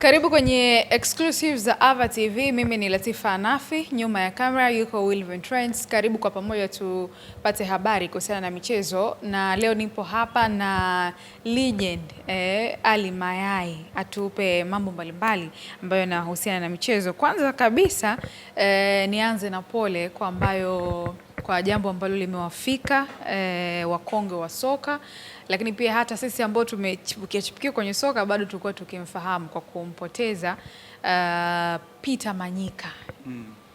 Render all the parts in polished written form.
Karibu kwenye exclusive za Ava TV. Mimi ni Latifa Anafi, nyuma ya kamera yuko Wilvin Trends. Karibu kwa pamoja tupate habari kuhusiana na michezo, na leo nipo hapa na legend Ali Mayai atupe mambo mbalimbali ambayo yanahusiana na michezo. Kwanza kabisa nianze na pole kwa jambo ambalo limewafika wakongwe wa soka, lakini pia hata sisi ambao tumechipukia kwenye soka bado tulikuwa tukimfahamu kwa kumpoteza Peter Manyika.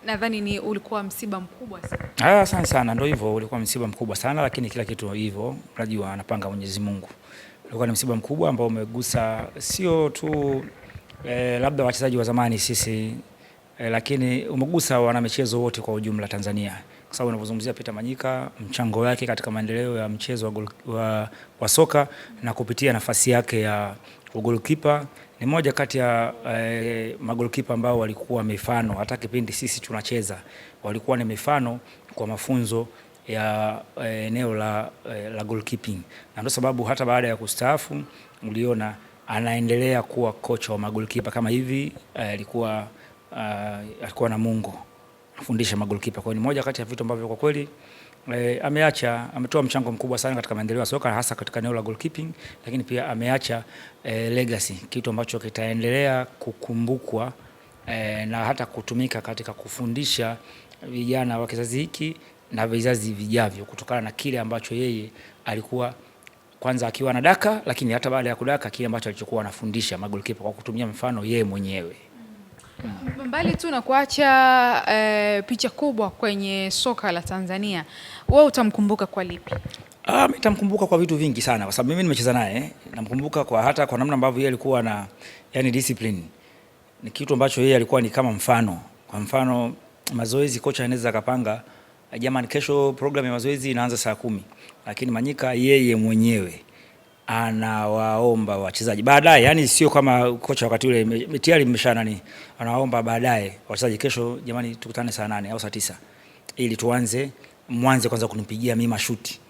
Nadhani ulikuwa msiba mkubwa sana. Asante sana, ndio hivyo, ulikuwa msiba mkubwa sana, lakini kila kitu hivyo unajua anapanga Mwenyezi Mungu. Ulikuwa ni msiba mkubwa ambao umegusa sio tu labda wachezaji wa zamani sisi lakini umegusa wanamichezo wote kwa ujumla Tanzania. Kwa sababu unapozungumzia Peter Manyika, mchango wake katika maendeleo ya mchezo wa soka na kupitia nafasi yake ya goalkeeper, ni moja kati ya magolikipa ambao walikuwa mifano. Hata kipindi sisi tunacheza walikuwa ni mifano kwa mafunzo ya eneo la goalkeeping, na ndio sababu hata baada ya kustaafu uliona anaendelea kuwa kocha wa magolikipa kama hivi. Alikuwa na Mungu afundisha magolikipa. Kwa hiyo ni moja kati ya vitu ambavyo kwa kweli ametoa mchango mkubwa sana katika maendeleo ya soka, hasa katika eneo la goalkeeping, lakini pia ameacha legacy, kitu ambacho kitaendelea kukumbukwa na hata kutumika katika kufundisha vijana wa kizazi hiki na vizazi vijavyo, kutokana na kile ambacho yeye alikuwa kwanza akiwa na daka, lakini hata baada ya kudaka kile ambacho alichokuwa anafundisha magolikipa kwa kutumia mfano yeye mwenyewe. Mbali tu na kuacha picha kubwa kwenye soka la Tanzania, wewe utamkumbuka kwa lipi? Mimi nitamkumbuka kwa vitu vingi sana, kwa sababu mimi nimecheza naye. Namkumbuka hata kwa namna ambavyo yeye alikuwa na discipline. Ni kitu ambacho yeye alikuwa ni kama mfano. Kwa mfano mazoezi, kocha anaweza akapanga, jamani, kesho program ya mazoezi inaanza saa 10, lakini Manyika yeye mwenyewe anawaomba wachezaji baadaye, yani sio kama kocha wakati ule tayari mmeshana anawaomba baadaye wachezaji, kesho jamani tukutane saa 8 au saa 9 ili mwanze kwanza kunipigia mimi mashuti.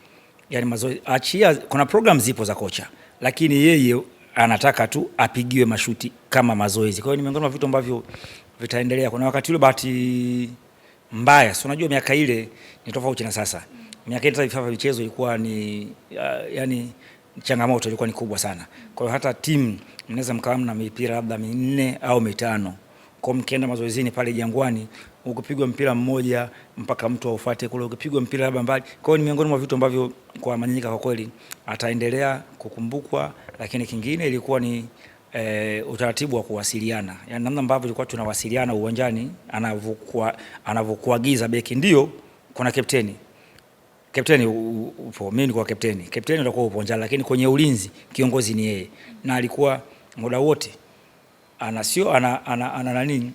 Yani mazoezi achia, kuna program zipo za kocha, lakini yeye anataka tu apigiwe mashuti kama mazoezi. Kwa hiyo ni miongoni mwa vitu ambavyo vitaendelea. Kuna wakati ule bahati mbaya, si unajua miaka ile ni tofauti na sasa. Miaka ile vifaa vya michezo ilikuwa ni yani changamoto ilikuwa ni kubwa sana. Kwa hiyo hata timu mnaweza mkawa na mipira labda 4 au 5. Kwa mkienda mazoezini pale Jangwani, ukipigwa mpira mmoja mpaka mtu aufuate kule, ukipigwa mpira labda mbali. Kwa hiyo ni miongoni mwa vitu ambavyo kwa Manyika kwa kweli ataendelea kukumbukwa. Lakini kingine ilikuwa ni utaratibu wa kuwasiliana. Yaani namna ambavyo ilikuwa tunawasiliana uwanjani, anavyokuagiza beki, ndio kuna kapteni upo, mimi nilikuwa kapteni utakuwa upo njala, lakini kwenye ulinzi kiongozi ni yeye, na alikuwa muda wote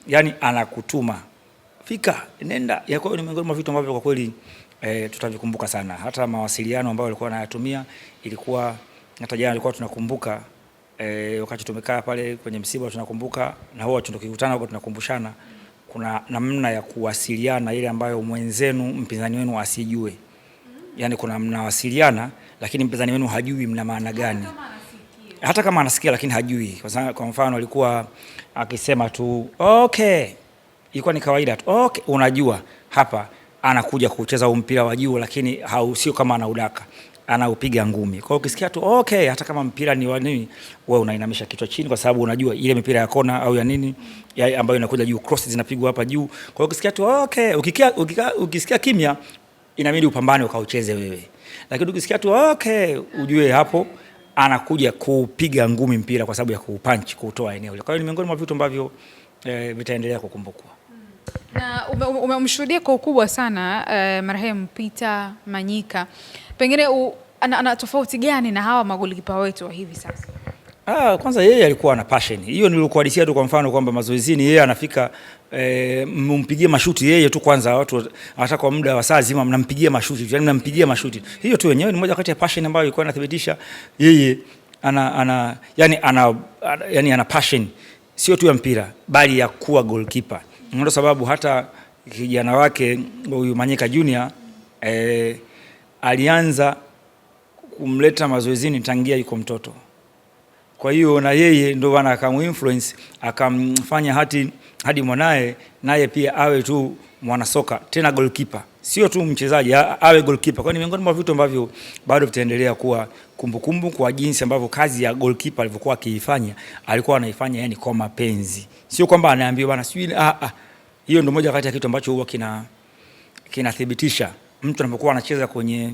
yani anakutuma fika nenda. Kwa hiyo ni miongoni mwa vitu ambavyo kwa kweli tutavikumbuka sana. Hata mawasiliano ambayo alikuwa anayatumia ilikuwa, hata jana alikuwa tunakumbuka wakati tumekaa pale kwenye msiba, tunakumbuka na huwa tunakikutana huko tunakumbushana, kuna namna ya kuwasiliana ile ambayo mwenzenu mpinzani wenu asijue. Yani kuna mnawasiliana lakini mpinzani wenu hajui mna maana gani. Hata kama anasikia lakini hajui. Kwa mfano alikuwa akisema tu okay, ilikuwa ni kawaida tu okay, unajua hapa anakuja kucheza mpira wa juu, lakini sio kama anaudaka, anaupiga ngumi. Kwa hiyo ukisikia tu okay, hata kama mpira ni wa nini, wewe unainamisha kichwa chini, kwa sababu unajua ile mipira ya kona au ya nini ambayo inakuja juu, cross zinapigwa hapa juu. Kwa hiyo ukisikia tu okay, ukisikia kimya inabidi upambane ukaucheze wewe. Lakini ukisikia tu okay, ujue hapo anakuja kupiga ngumi mpira kwa sababu ya kupunch, kutoa eneo. Kwa hiyo ni miongoni mwa vitu ambavyo vitaendelea kukumbukwa. Na umemshuhudia kwa ukubwa sana marehemu Peter Manyika. Pengine ana tofauti gani na hawa magolikipa wetu wa hivi sasa? Kwanza yeye alikuwa na passion. Hiyo nilikuhadithia tu, kwa mfano kwamba mazoezini yeye anafika mumpigie mashuti yeye tu, kwanza watu hata kwa muda wa saa zima mnampigia mashuti, yani mnampigia mashuti. Hiyo tu wenyewe ni moja kati ya passion ambayo ilikuwa inathibitisha yeye ana passion sio tu ya mpira bali ya kuwa goalkeeper. Ndio sababu hata kijana wake huyu Manyika Junior alianza kumleta mazoezini tangia yuko mtoto. Kwa hiyo na yeye ndio bana akamuinfluence akamfanya hadi mwanae naye pia awe tu mwanasoka tena goalkeeper, sio tu mchezaji, awe goalkeeper. Kwa ni miongoni mwa vitu ambavyo bado vitaendelea kuwa kumbukumbu kwa jinsi ambavyo kazi ya goalkeeper alivyokuwa akiifanya, alikuwa anaifanya yani kwa mapenzi, sio kwamba anaambiwa bana sijui. Hiyo ndio moja kati ya kitu ambacho huwa kinathibitisha mtu anapokuwa anacheza kwenye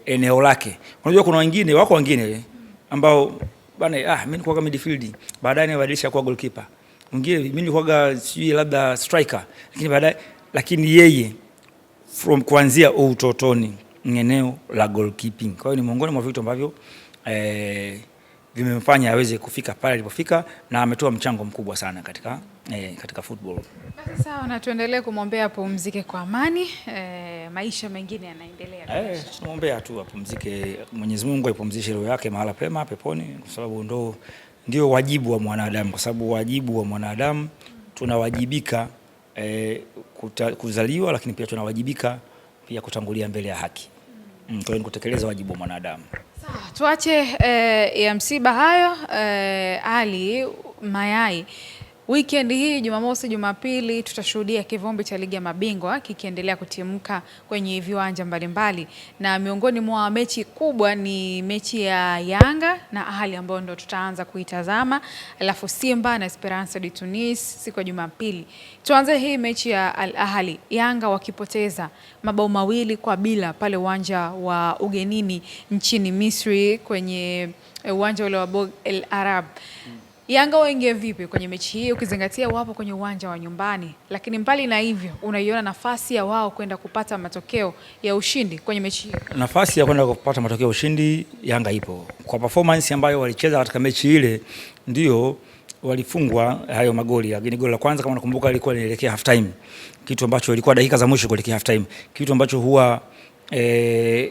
eneo lake. Unajua kuna wako wengine ambao bana mimi nilikuwa kama midfield, baadaye nibadilisha kuwa goalkeeper. Mwingine mimi nilikuwa sijui labda striker, lakini yeye from kuanzia utotoni eneo la goalkeeping. Kwa hiyo ni miongoni mwa vitu ambavyo vimemfanya aweze kufika pale alipofika, na ametoa mchango mkubwa sana katika football. Basi sawa, na tuendelee kumwombea apumzike kwa amani. Maisha mengine yanaendelea. Tunamwombea tu apumzike, Mwenyezi Mungu aipumzishe roho yake mahala pema peponi, kwa sababu ndio wajibu wa mwanadamu, kwa sababu wajibu wa mwanadamu tunawajibika kuzaliwa, lakini pia tunawajibika pia kutangulia mbele ya haki. Kwa hiyo kutekeleza wajibu wa mwanadamu. Sawa, tuache ya msiba hayo. Ali Mayai, weekend hii Jumamosi, Jumapili tutashuhudia kivumbi cha ligi ya mabingwa kikiendelea kutimka kwenye viwanja mbalimbali, na miongoni mwa mechi kubwa ni mechi ya Yanga na Ahli ambayo ndo tutaanza kuitazama, alafu Simba na Esperance de Tunis siku ya Jumapili. Tuanze hii mechi ya Al Ahli, Yanga wakipoteza mabao 2-0 pale uwanja wa ugenini nchini Misri kwenye uwanja ule wa Borg El Arab. Yanga waingie vipi kwenye mechi hii ukizingatia wapo kwenye uwanja wa nyumbani, lakini mbali na hivyo unaiona nafasi ya wao kwenda kupata matokeo ya ushindi kwenye mechi hii? Nafasi ya kwenda kupata matokeo ya ushindi Yanga ipo. Kwa performance ambayo walicheza katika mechi ile ndio walifungwa hayo magoli, lakini goli la kwanza kama nakumbuka ilikuwa inaelekea half time, kitu ambacho ilikuwa dakika za mwisho kuelekea half time, kitu ambacho huwa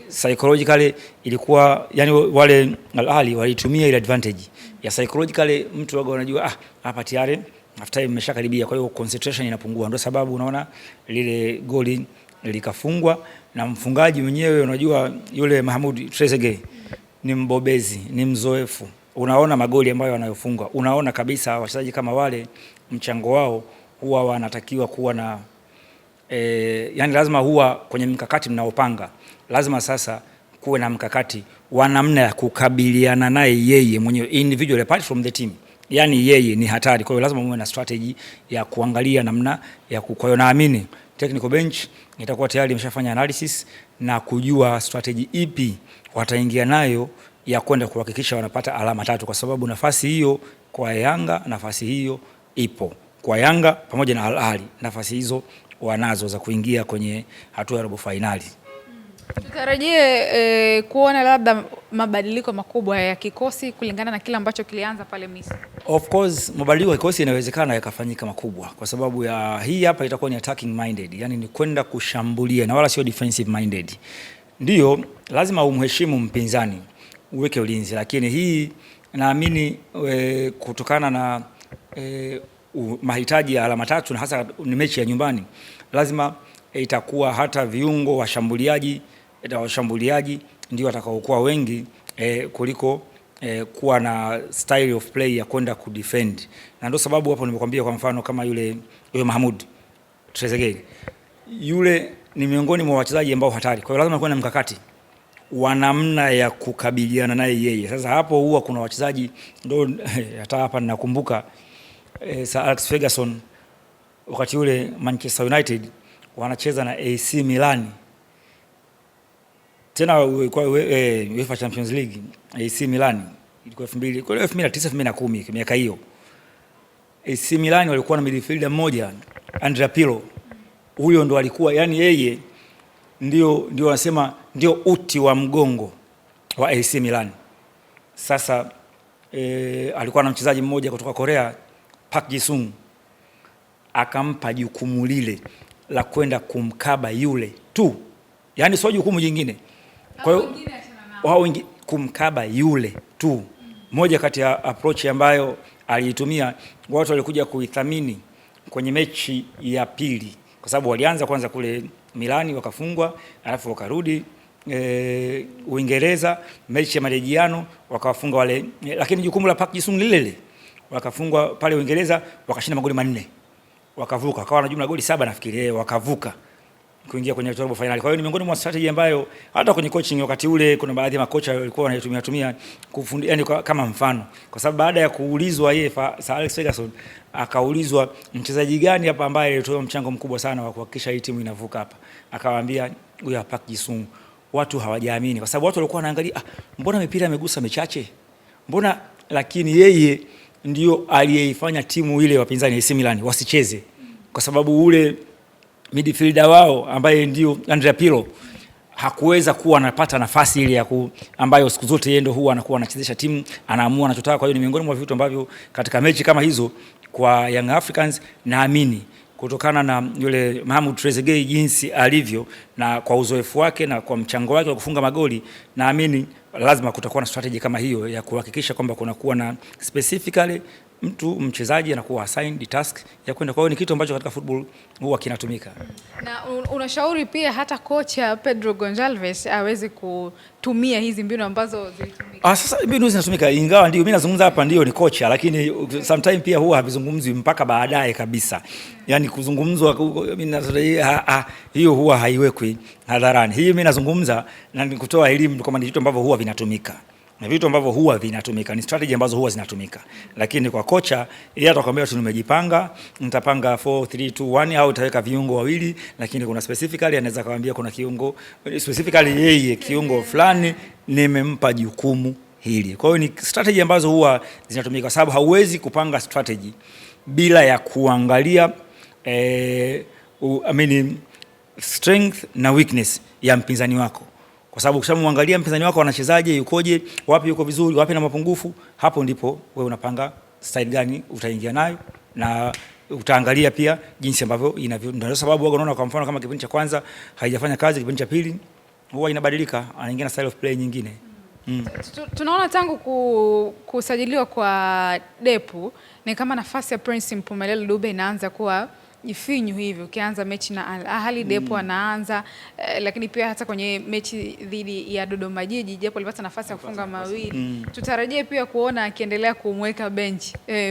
psychologically ilikuwa yani wale Al Ahly walitumia ile advantage ya psychologically, mtu waga unajua hapa tayari half time imeshakaribia, kwa hiyo concentration inapungua. Ndio sababu unaona lile goli likafungwa na mfungaji mwenyewe, unajua yule Mahmoud Trezeguet ni mbobezi, ni mzoefu. Unaona magoli ambayo wanayofungwa, unaona kabisa wachezaji kama wale mchango wao huwa wanatakiwa kuwa na yani lazima huwa kwenye mkakati mnaopanga, lazima sasa kuwe na mkakati wa namna ya kukabiliana naye yeye mwenyewe individual apart from the team. Yani yeye ni hatari, kwa hiyo lazima muwe na strategy ya kuangalia namna ya kwa hiyo naamini technical bench itakuwa tayari imeshafanya analysis na kujua strategy ipi wataingia nayo ya kwenda kuhakikisha wanapata alama 3, kwa sababu nafasi hiyo kwa Yanga, nafasi hiyo ipo kwa Yanga pamoja na Al Ahly, nafasi hizo wanazo za kuingia kwenye hatua ya robo finali. Tutarajie kuona labda mabadiliko makubwa ya kikosi kulingana na kile ambacho kilianza pale Misri. Of course mabadiliko ya kikosi inawezekana yakafanyika makubwa, kwa sababu ya hii hapa itakuwa ni attacking minded, yani ni kwenda kushambulia na wala sio defensive minded. Ndio lazima umheshimu mpinzani, uweke ulinzi, lakini hii naamini kutokana na mahitaji ya alama 3 na hasa ni mechi ya nyumbani, lazima itakuwa hata viungo washambuliaji ndio watakaokuwa wengi kuliko kuwa na style of play ya kwenda kudefend. Na ndio sababu hapo nimekwambia, kwa mfano kama yule Mahmoud Trezeguet, yule ni miongoni mwa wachezaji ambao hatari, kwa hiyo lazima kuwe na mkakati wa namna ya kukabiliana naye yeye. Sasa hapo huwa kuna wachezaji ndio hata hapa ninakumbuka Sir Alex Ferguson wakati ule Manchester United wanacheza na AC Milan, tena kwa UEFA Champions League. AC Milan ilikuwa 2009 miaka hiyo. AC Milan walikuwa na midfielder mmoja Andrea Pirlo, huyo ndo alikuwa yani yeye ndio wanasema ndio uti wa mgongo wa AC Milan. Sasa alikuwa na mchezaji mmoja kutoka Korea Park Ji-sung, akampa jukumu lile la kwenda kumkaba yule tu, yani sio jukumu jingine. Kwa hiyo wao kumkaba yule tu, moja kati ya approach ambayo aliitumia watu walikuja kuithamini kwenye mechi ya pili, kwa sababu walianza kwanza kule Milani wakafungwa, alafu wakarudi Uingereza, mechi ya marejiano wakawafunga wale, lakini jukumu la Park Ji-sung lile wakafungwa pale Uingereza, wakashinda magoli 4, wakavuka, kawa na jumla goli 7 nafikiri, wakavuka kuingia kwenye robo finali. Kwa hiyo ni miongoni mwa strategy ambayo hata kwenye coaching wakati ule kuna baadhi ya makocha walikuwa wanaitumia kufundisha, yani kama mfano, kwa sababu baada ya kuulizwa yeye Sir Alex Ferguson akaulizwa mchezaji gani hapa ambaye alitoa mchango mkubwa sana wa kuhakikisha hii timu inavuka hapa, akawaambia huyu Park Ji-sung. Watu hawajaamini kwa sababu watu walikuwa wanaangalia mbona mipira imegusa michache, mbona, lakini yeye ndio aliyeifanya timu ile wapinzani AC Milan wasicheze, kwa sababu ule midfielder wao ambaye ndio Andrea Pirlo hakuweza kuwa anapata nafasi ile ambayo siku zote yeye ndio huwa anakuwa anachezesha timu, anaamua anachotaka. Kwa hiyo ni miongoni mwa vitu ambavyo katika mechi kama hizo kwa Young Africans, naamini kutokana na yule Mahmoud Trezeguet jinsi alivyo na kwa uzoefu wake na kwa mchango wake wa kufunga magoli, naamini lazima kutakuwa na strategy kama hiyo ya kuhakikisha kwamba kunakuwa na specifically mchezaji anakuwa assigned task ya kwenda. Kwa hiyo ni kitu ambacho katika football huwa kinatumika. Na unashauri pia hata kocha Pedro Gonçalves aweze kutumia hizi mbinu ambazo zilitumika. Sasa mbinu zinatumika, ingawa ndio mimi nazungumza hapa ndio ni kocha, lakini sometimes pia huwa havizungumzwi mpaka baadaye kabisa. Yaani kuzungumzwa mimi hiyo huwa haiwekwi hadharani. Hii mimi nazungumza na kutoa elimu kama ni vitu ambavyo huwa vinatumika. Na vitu ambavyo huwa vinatumika ni strategy ambazo huwa zinatumika, lakini kwa kocha yeye atakwambia tumejipanga, nitapanga 4-3-2-1 au utaweka viungo wawili, lakini kuna specifically anaweza kawaambia kuna kiungo specifically yeye kiungo fulani nimempa jukumu hili. Kwa hiyo ni strategy ambazo huwa zinatumika, kwa sababu hauwezi kupanga strategy bila ya kuangalia strength na weakness ya mpinzani wako, kwa sababu ukishamwangalia mpinzani wako anachezaje, yukoje, wapi yuko vizuri, wapi na mapungufu, hapo ndipo wewe unapanga style gani utaingia nayo, na utaangalia pia jinsi ambavyo inavyo. Ndio sababu wao unaona kwa mfano kama kipindi cha kwanza haijafanya kazi, kipindi cha pili huwa inabadilika, anaingia na style of play nyingine. Tunaona tangu kusajiliwa kwa Depu ni kama nafasi ya Prince Mpumelelo Dube inaanza kuwa jifinyu hivi. Ukianza mechi na Al Ahly Depo anaanza, lakini pia hata kwenye mechi dhidi ya Dodoma Jiji Depo alipata nafasi ya kufunga mawili. Tutarajie pia kuona akiendelea kumweka bench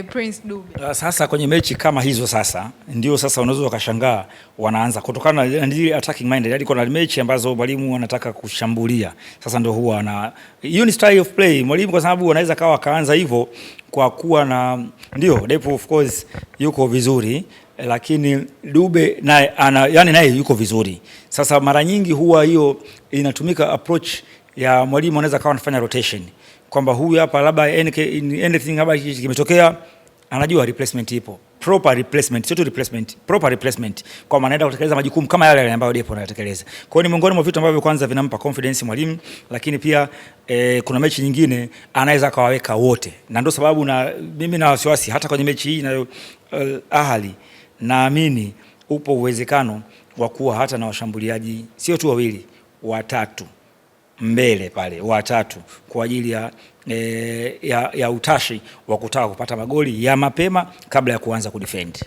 Prince Dube. Sasa kwenye mechi kama hizo sasa ndio sasa unaweza ukashangaa wanaanza kutokana na ndio attacking minded, hadi kuna mechi ambazo mwalimu anataka kushambulia. Sasa ndio huwa na hiyo ni style of play mwalimu, kwa sababu anaweza kawa kaanza hivyo kwa kuwa na ndio Depo of course yuko vizuri, lakini Dube naye naye yuko vizuri. Sasa mara nyingi huwa hiyo inatumika approach ya mwalimu, anaweza kawa anafanya rotation kwamba huyu hapa labda anything hapa kimetokea, anajua replacement ipo, proper replacement, sio tu replacement, proper replacement, kwa maana anaenda kutekeleza majukumu kama yale ambayo Depo anatekeleza. Kwa hiyo ni miongoni mwa vitu ambavyo kwanza vinampa confidence mwalimu, lakini pia kuna mechi nyingine anaweza kawaweka wote, na ndio sababu na mimi na wasiwasi hata kwenye mechi hii na Ahly naamini upo uwezekano wa kuwa hata na washambuliaji sio tu wawili, watatu mbele pale, watatu kwa ajili ya utashi wa kutaka kupata magoli ya mapema kabla ya kuanza kudefend.